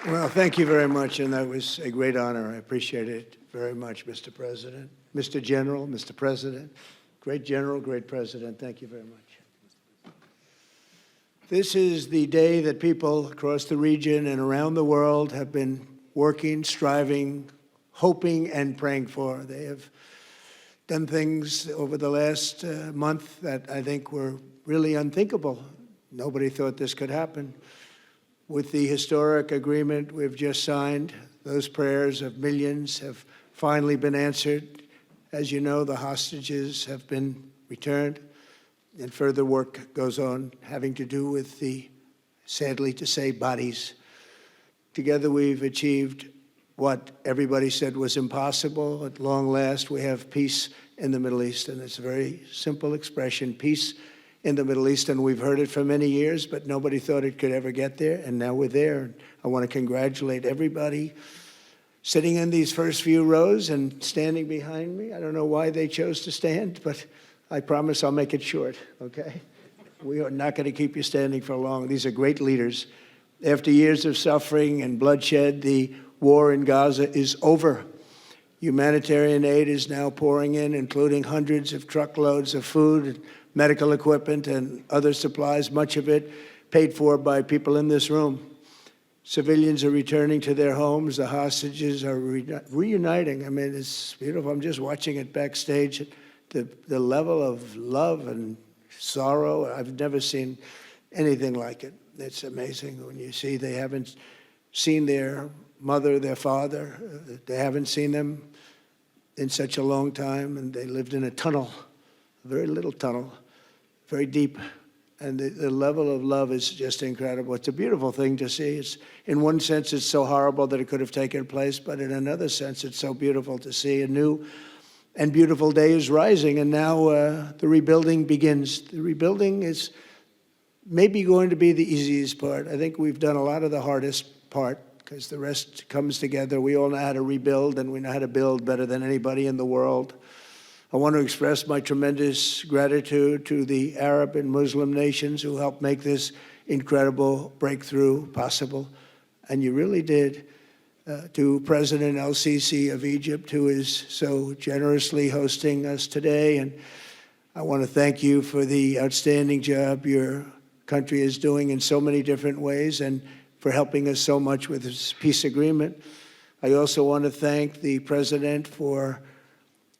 Well, thank you very much, and that was a great honor. I appreciate it very much, Mr. President. Mr. General, Mr. President, great General, great President, thank you very much. This is the day that people across the region and around the world have been working, striving, hoping, and praying for. They have done things over the last month that I think were really unthinkable. Nobody thought this could happen. With the historic agreement we've just signed, those prayers of millions have finally been answered. As you know, the hostages have been returned, and further work goes on having to do with the, sadly to say, bodies. Together we've achieved what everybody said was impossible. At long last, we have peace in the Middle East, and it's a very simple expression, peace in the Middle East, and we've heard it for many years, but nobody thought it could ever get there, and now we're there. I want to congratulate everybody sitting in these first few rows and standing behind me. I don't know why they chose to stand, but I promise I'll make it short, okay? We are not going to keep you standing for long. These are great leaders. After years of suffering and bloodshed, the war in Gaza is over. Humanitarian aid is now pouring in, including hundreds of truckloads of food, medical equipment, and other supplies, much of it paid for by people in this room. Civilians are returning to their homes. The hostages are reuniting. I mean, it's beautiful. I'm just watching it backstage. The level of love and sorrow, I've never seen anything like it. It's amazing when you see they haven't seen their mother, their father. They haven't seen them in such a long time, and they lived in a tunnel, a very little tunnel, very deep, and the level of love is just incredible. It's a beautiful thing to see. It's, in one sense, it's so horrible that it could have taken place, but in another sense, it's so beautiful to see. A new and beautiful day is rising, and now the rebuilding begins. The rebuilding is maybe going to be the easiest part. I think we've done a lot of the hardest part, because the rest comes together. We all know how to rebuild, and we know how to build better than anybody in the world. I want to express my tremendous gratitude to the Arab and Muslim nations who helped make this incredible breakthrough possible. And you really did. To President el-Sisi of Egypt, who is so generously hosting us today. And I want to thank you for the outstanding job your country is doing in so many different ways, and for helping us so much with this peace agreement. I also want to thank the President for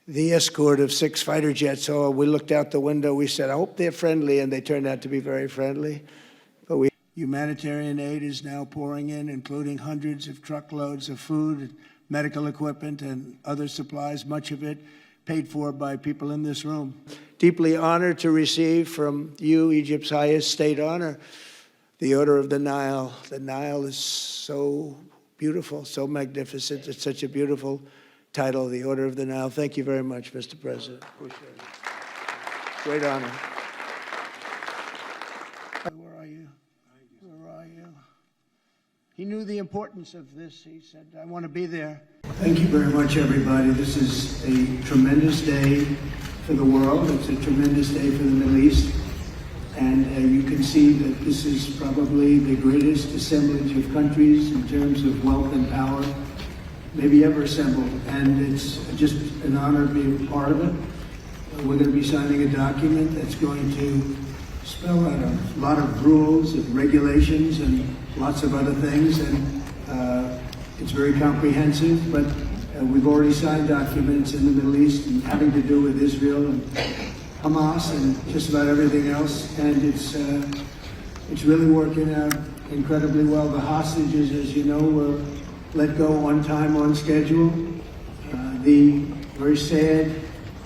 the escort of 6 fighter jets. Oh, we looked out the window, we said, I hope they're friendly, and they turned out to be very friendly. But humanitarian aid is now pouring in, including hundreds of truckloads of food, medical equipment, and other supplies, much of it paid for by people in this room. Deeply honored to receive from you, Egypt's highest state honor, the Order of the Nile. The Nile is so beautiful, so magnificent. It's such a beautiful title, the Order of the Nile. Thank you very much, Mr. President. Appreciate it. Great honor. Where are you? Where are you? He knew the importance of this. He said, I want to be there. Thank you very much, everybody. This is a tremendous day for the world. It's a tremendous day for the Middle East. And you can see that this is probably the greatest assemblage of countries in terms of wealth and power maybe ever assembled. And it's just an honor to be a part of it. We're going to be signing a document that's going to spell out a lot of rules and regulations and lots of other things. And it's very comprehensive, but we've already signed documents in the Middle East and having to do with Israel and Hamas and just about everything else, and it's really working out incredibly well. The hostages, as you know, were let go on time, on schedule. The very sad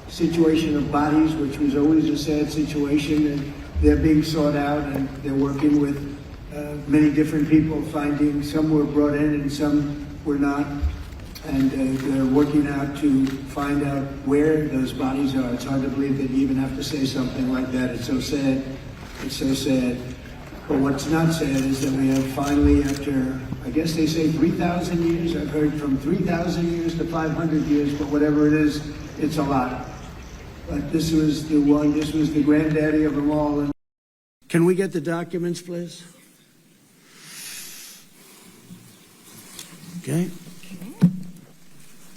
situation of bodies, which was always a sad situation, and they're being sought out, and they're working with many different people, finding some were brought in and some were not. And they're working out to find out where those bodies are. It's hard to believe that you even have to say something like that. It's so sad. It's so sad. But what's not sad is that we have finally, after, I guess they say 3,000 years, I've heard from 3,000 years to 500 years, but whatever it is, it's a lot. But this was the one, this was the granddaddy of them all. And can we get the documents, please? Okay.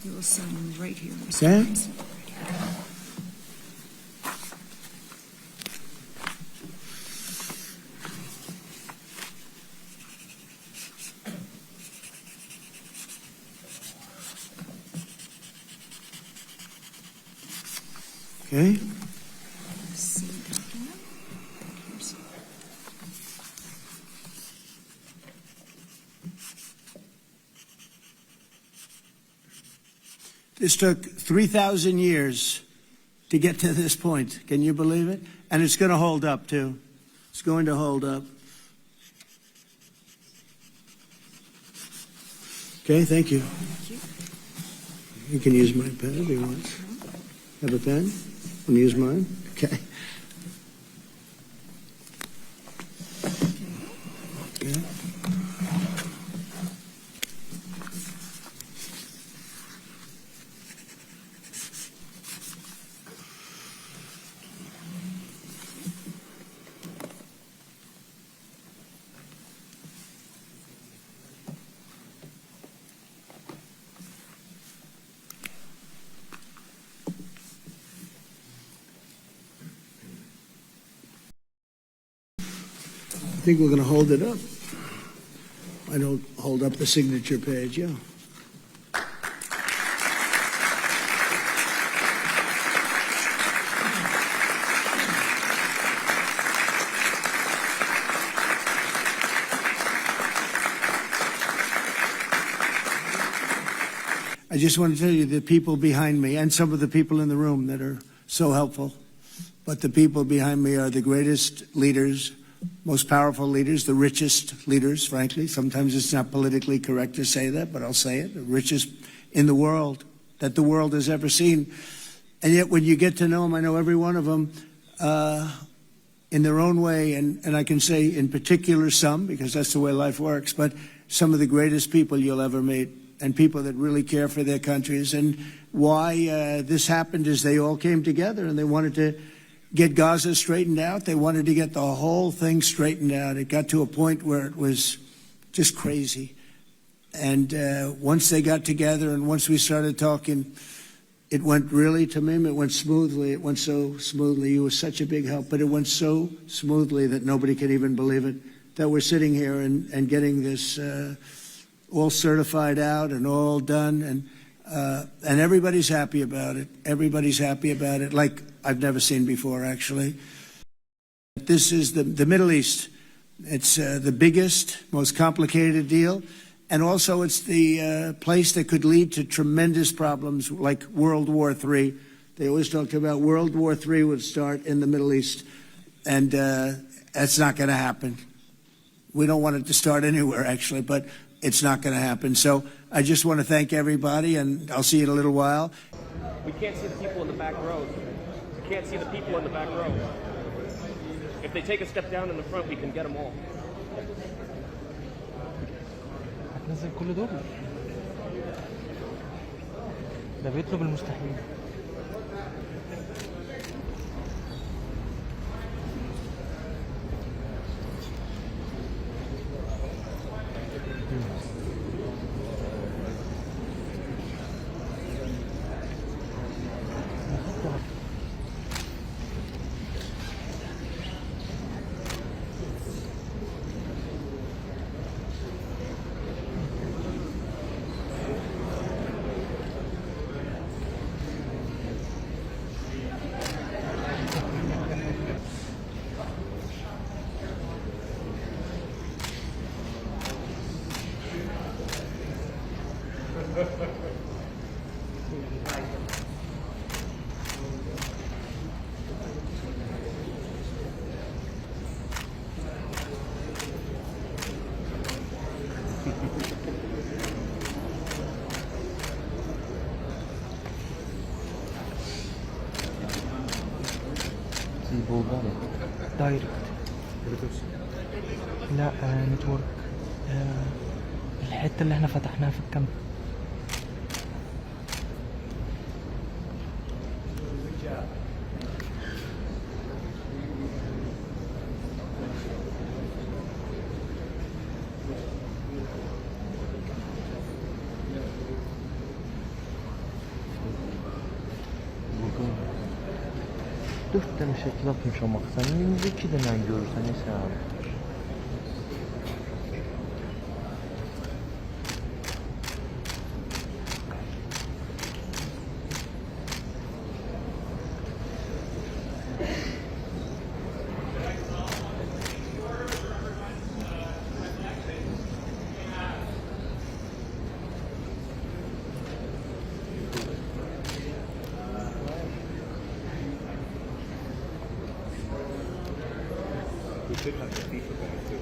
You will sign right here, Mr. Okay. President. Okay. See document. Here's- This took 3,000 years to get to this point. Can you believe it? And it's going to hold up, too. It's going to hold up. Okay, thank you. You can use my pen if you want. Have a pen? Want to use mine? Okay. Okay. I think we're going to hold it up. I don't hold up the signature page, yeah. I just want to tell you the people behind me and some of the people in the room that are so helpful, but the people behind me are the greatest leaders, most powerful leaders, the richest leaders, frankly. Sometimes it's not politically correct to say that, but I'll say it, the richest in the world that the world has ever seen. And yet when you get to know them, I know every one of them in their own way, and I can say in particular some, because that's the way life works, but some of the greatest people you'll ever meet, and people that really care for their countries. And why this happened is they all came together and they wanted to get Gaza straightened out. They wanted to get the whole thing straightened out. It got to a point where it was just crazy. And once they got together and once we started talking, it went really, Tamim, it went smoothly. It went so smoothly. You were such a big help, but it went so smoothly that nobody can even believe it, that we're sitting here and getting this all certified out and all done. And everybody's happy about it. Everybody's happy about it, like I've never seen before, actually. This is the Middle East. It's the biggest, most complicated deal. And also it's the place that could lead to tremendous problems like World War III. They always talked about World War III would start in the Middle East. And that's not going to happen. We don't want it to start anywhere, actually, but it's not going to happen. So I just want to thank everybody, and I'll see you in a little while. We can't see the people in the back row. We can't see the people in the back row. If they take a step down in the front, we can get them all. هتنزل كل دول ده بيطلب المستحيل دايركت لا نتورك الحتة اللي احنا فتحناها في الكامب 4 dənə şəkil atmışam axı. Sən indi 2 dənə görürsən isə abi. We should have the FIFA going too.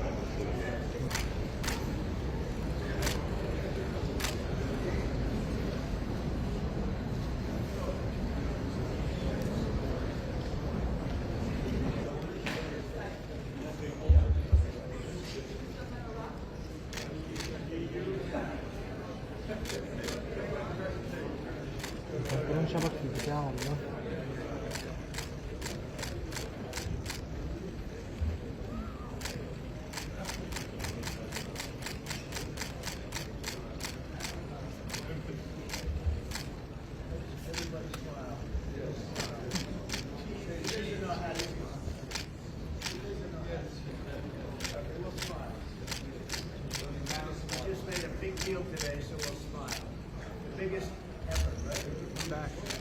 فكرون شبك في البتاع والله. Just made a big deal today, so we'll smile. The biggest effort, right? Come back.